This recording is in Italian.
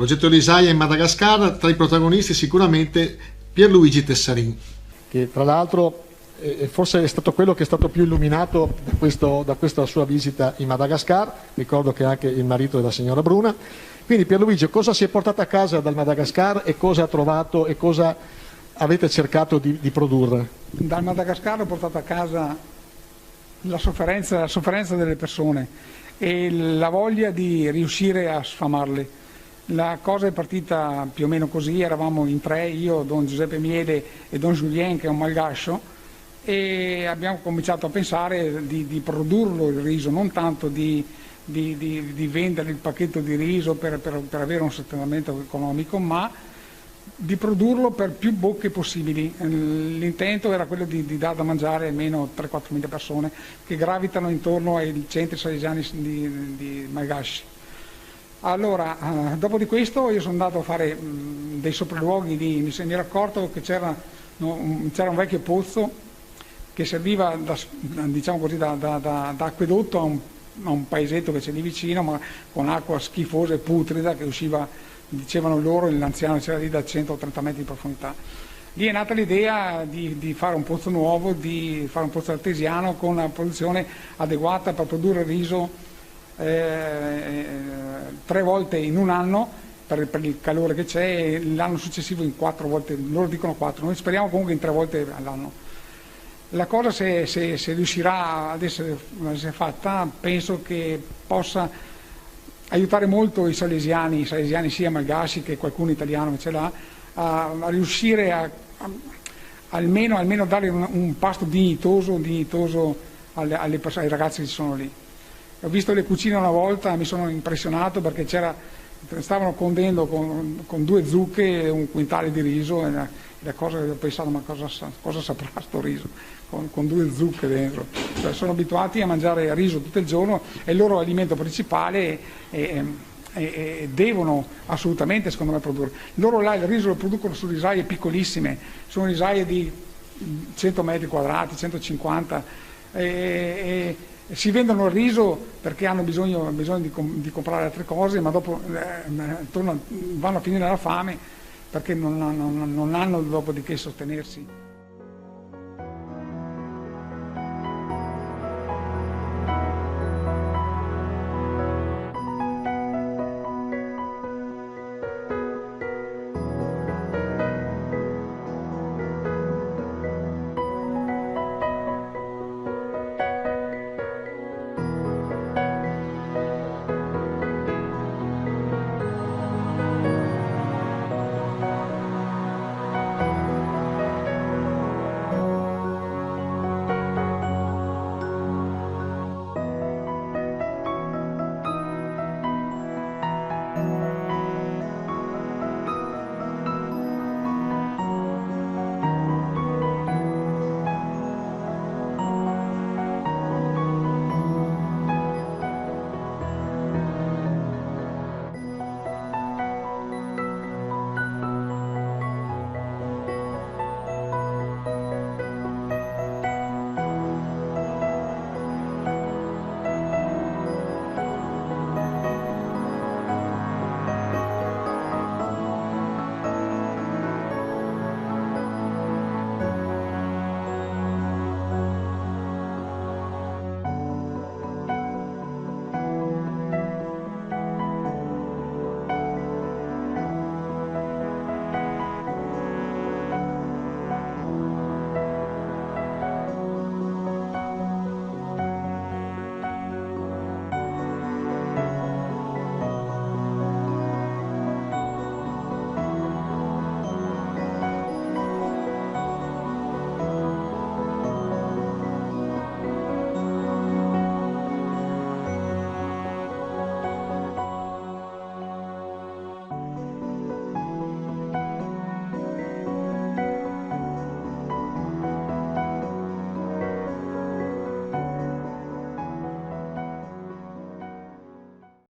Progetto Risaia in Madagascar, tra i protagonisti sicuramente Pierluigi Tessarin. Che tra l'altro forse è stato quello che è stato più illuminato da questa sua visita in Madagascar, ricordo che è anche il marito della signora Bruna. Quindi Pierluigi, cosa si è portato a casa dal Madagascar e cosa ha trovato e cosa avete cercato di produrre? Dal Madagascar ho portato a casa la sofferenza delle persone e la voglia di riuscire a sfamarle. La cosa è partita più o meno così, eravamo in tre, io, Don Giuseppe Miele e Don Julien che è un malgascio, e abbiamo cominciato a pensare di produrlo il riso, non tanto di vendere il pacchetto di riso per avere un sostentamento economico, ma di produrlo per più bocche possibili. L'intento era quello di dar da mangiare almeno 3-4 mila persone che gravitano intorno ai centri salesiani di Malgasci. Allora, dopo di questo io sono andato a fare dei sopralluoghi, mi ero accorto che c'era un vecchio pozzo che serviva diciamo così, da acquedotto a un paesetto che c'è lì vicino, ma con acqua schifosa e putrida che usciva, dicevano loro, l'anziano c'era lì da 130 metri di profondità. Lì è nata l'idea di fare un pozzo nuovo, di fare un pozzo artesiano con una produzione adeguata per produrre riso 3 volte in un anno per il calore che c'è, e l'anno successivo in 4 volte, loro dicono 4, noi speriamo comunque in 3 volte all'anno. La cosa, se riuscirà ad essere fatta, penso che possa aiutare molto i salesiani sia Malgasci che qualcuno italiano che ce l'ha, a riuscire almeno dare un pasto dignitoso ai ragazzi che ci sono lì. Ho visto le cucine una volta, mi sono impressionato perché stavano condendo con 2 zucche un quintale di riso, e la cosa che ho pensato, ma cosa saprà sto riso con 2 zucche dentro? Cioè, sono abituati a mangiare riso tutto il giorno, è il loro alimento principale e devono assolutamente, secondo me, produrre. Loro là il riso lo producono su risaie piccolissime, sono risaie di 100 metri quadrati, 150, e si vendono il riso perché hanno bisogno di comprare altre cose, ma dopo vanno a finire la fame perché non hanno dopo di che sostenersi.